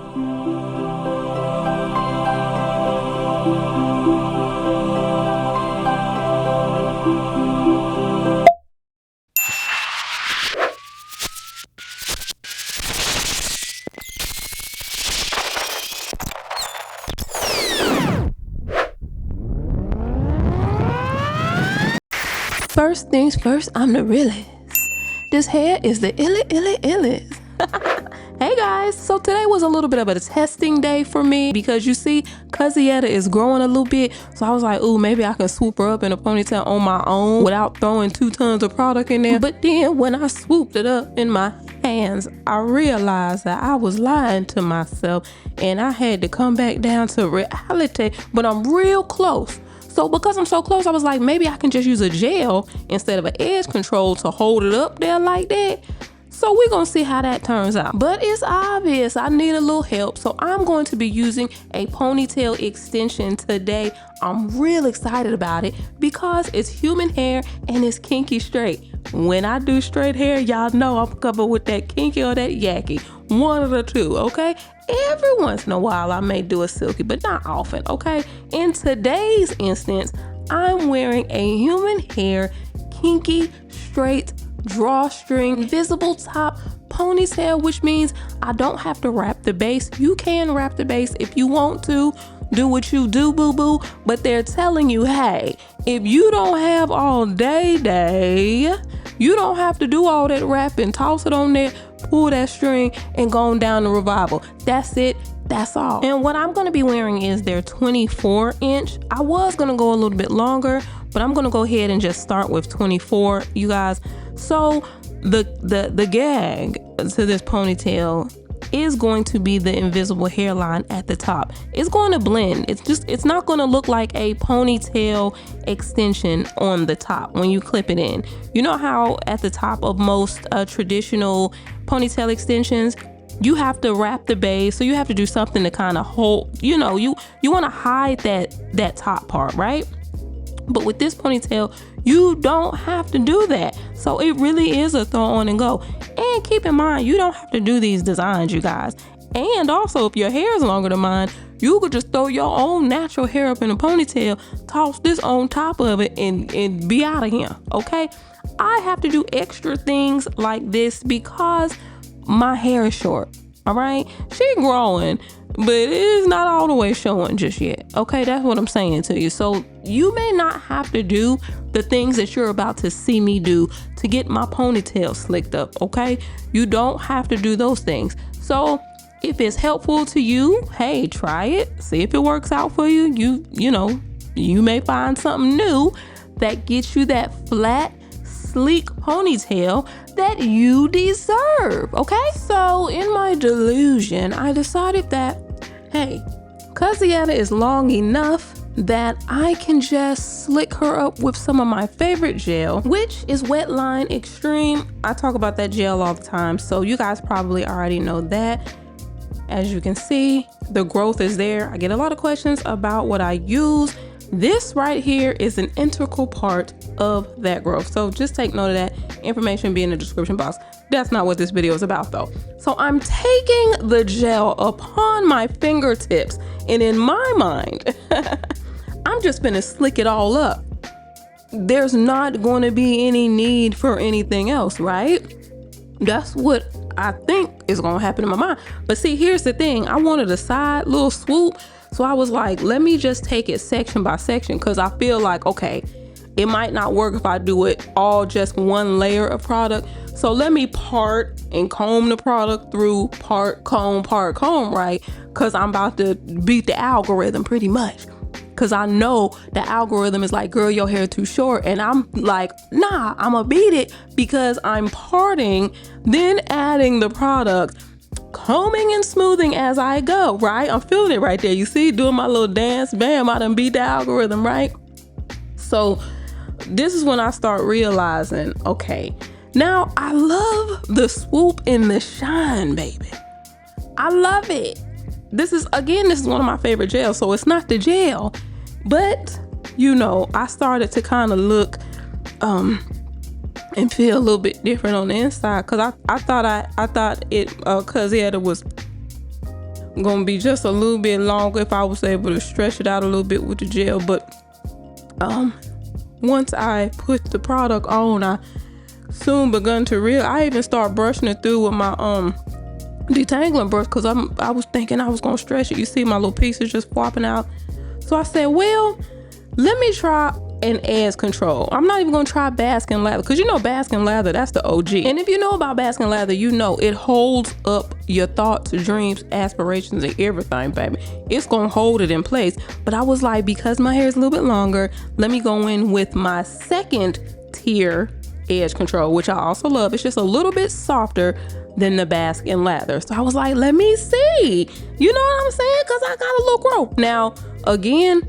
First things first, I'm the realest. This hair is the illest. Hey guys, so today was a little bit of a testing day for me because you see, Cousietta is growing a little bit. So I was like, ooh, maybe I can swoop her up in a ponytail on my own without throwing 2 tons of product in there. But then when I swooped it up in my hands, I realized that I was lying to myself and I had to come back down to reality, but I'm real close. So because I'm so close, I was like, maybe I can just use a gel instead of an edge control to hold it up there like that. So we're gonna see how that turns out. But it's obvious I need a little help. So I'm going to be using a ponytail extension today. I'm real excited about it because it's human hair and it's kinky straight. When I do straight hair, y'all know I'm covered with that kinky or that yaki. One of the two, okay? Every once in a while I may do a silky, but not often, okay? In today's instance, I'm wearing a human hair kinky straight drawstring visible top ponytail, which means I don't have to wrap the base. You can wrap the base if you want to. Do what you do, boo-boo. But they're telling you, hey, if you don't have all day, you don't have to do all that wrapping. Toss it on there, pull that string, and go on down to revival. That's it. That's all. And what I'm going to be wearing is their 24 inch. I was going to go a little bit longer, but I'm going to go ahead and just start with 24, you guys. So the gag to this ponytail is going to be the invisible hairline at the top. It's going to blend. It's not going to look like a ponytail extension on the top when you clip it in. You know how at the top of most traditional ponytail extensions, you have to wrap the base, so you have to do something to kind of hold, you know, you want to hide that top part, right? But with this ponytail, you don't have to do that. So it really is a throw on and go. And keep in mind, you don't have to do these designs, you guys. And also, if your hair is longer than mine, you could just throw your own natural hair up in a ponytail, toss this on top of it, and be out of here, okay? I have to do extra things like this because my hair is short, all right? She's growing, but it is not all the way showing just yet, okay? That's what I'm saying to you. So you may not have to do the things that you're about to see me do to get my ponytail slicked up, okay? You don't have to do those things. So if it's helpful to you, hey, try it. See if it works out for you. You know, you may find something new that gets you that flat, sleek ponytail that you deserve, okay? So in my delusion, I decided that, hey, Cousietta is long enough that I can just slick her up with some of my favorite gel, which is Wetline Extreme. I talk about that gel all the time, so you guys probably already know that. As you can see, the growth is there. I get a lot of questions about what I use. This right here is an integral part of that growth. So just take note of that. Information be in the description box. That's not what this video is about though. So I'm taking the gel upon my fingertips, and in my mind, I'm just gonna slick it all up. There's not going to be any need for anything else, right? That's what I think is gonna happen in my mind. But see, here's the thing. I wanted a side little swoop. So I was like, let me just take it section by section, because I feel like, okay, it might not work if I do it all just one layer of product. So let me part and comb the product through, part, comb, right? Because I'm about to beat the algorithm pretty much. Because I know the algorithm is like, girl, your hair too short. And I'm like, nah, I'm gonna beat it because I'm parting, then adding the product, combing and smoothing as I go, right? I'm feeling it right there. You see, doing my little dance, bam, I done beat the algorithm, right? So this is when I start realizing, okay, now I love the swoop and the shine, baby. I love it. This is one of my favorite gels. So it's not the gel, but you know, I started to kind of look and feel a little bit different on the inside, because I thought it Cousietta gonna be just a little bit longer if I was able to stretch it out a little bit with the gel. But once I put the product on, I soon begun to I even start brushing it through with my detangling brush, because I was thinking I was gonna stretch it. You see my little pieces just flopping out. So I said, well, let me try an edge control. I'm not even gonna try Baskin Lather, because you know Baskin Lather, that's the OG. And if you know about Baskin Lather, you know it holds up your thoughts, dreams, aspirations, and everything, baby. It's gonna hold it in place. But I was like, because my hair is a little bit longer, let me go in with my second tier edge control, which I also love. It's just a little bit softer than the Baskin Lather. So I was like, let me see. You know what I'm saying? Because I got a little growth. Now, again,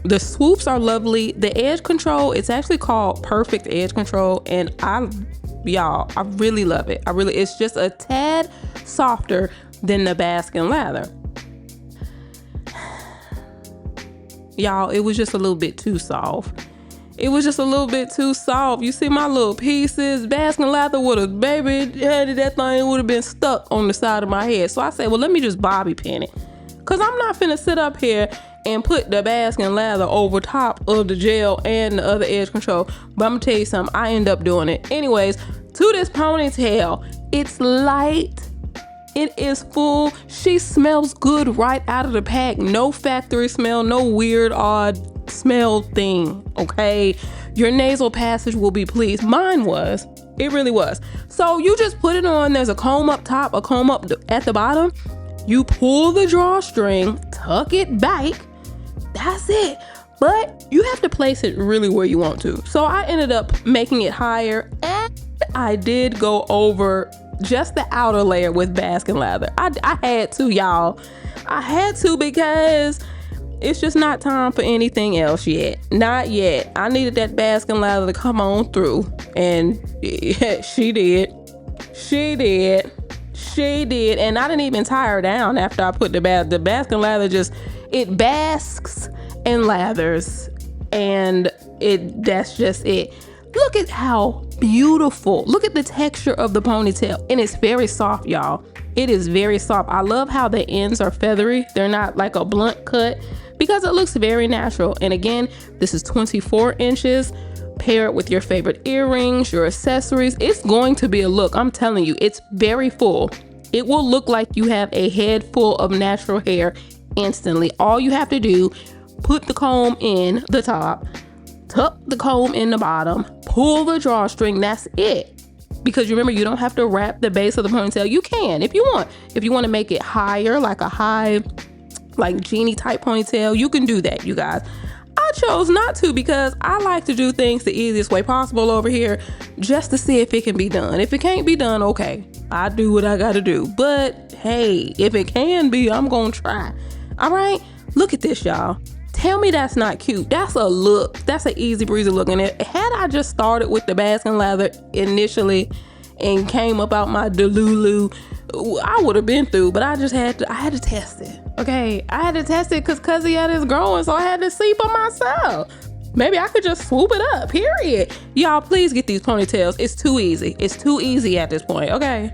the swoops are lovely. The edge control, it's actually called Perfect Edge Control, and I really love it. It's just a tad softer than the Baskin Lather. Y'all, it was just a little bit too soft. It was just a little bit too soft. You see my little pieces? Baskin Lather would have, baby, that thing would have been stuck on the side of my head. So I said, well, let me just bobby pin it, because I'm not finna sit up here and put the Baskin Lather over top of the gel and the other edge control. But I'm gonna tell you something, I end up doing it. Anyways, to this ponytail, it's light, it is full, she smells good right out of the pack. No factory smell, no weird, odd smell thing, okay? Your nasal passage will be pleased. Mine was. It really was. So you just put it on. There's a comb up top, a comb up at the bottom. You pull the drawstring, tuck it back. That's it. But you have to place it really where you want to. So I ended up making it higher, and I did go over just the outer layer with Baskin Lather. I had to, y'all. I had to, because it's just not time for anything else yet. Not yet. I needed that Baskin Lather to come on through. And she did. She did. She did. And I didn't even tie her down after I put the Baskin Lather. Just, it basks and lathers. And that's just it. Look at how beautiful. Look at the texture of the ponytail. And it's very soft, y'all. It is very soft. I love how the ends are feathery. They're not like a blunt cut, because it looks very natural. And again, this is 24 inches. Pair it with your favorite earrings, your accessories. It's going to be a look. I'm telling you, it's very full. It will look like you have a head full of natural hair instantly. All you have to do, put the comb in the top, tuck the comb in the bottom, pull the drawstring. That's it. Because you remember, you don't have to wrap the base of the ponytail. You can if you want. If you want to make it higher, like a high, like genie type ponytail, you can do that, you guys. I chose not to, because I like to do things the easiest way possible over here, just to see if it can be done. If it can't be done, okay, I do what I gotta do. But hey, if it can be, I'm gonna try. All right, look at this, y'all. Tell me that's not cute. That's a look. That's an easy breezy look. And had I just started with the Baskin Lather initially and came up out my Delulu, I would have been through. But I had to test it. Okay, I had to test it because Cuzzietta is growing, so I had to see for myself. Maybe I could just swoop it up, period. Y'all, please get these ponytails. It's too easy. It's too easy at this point, okay?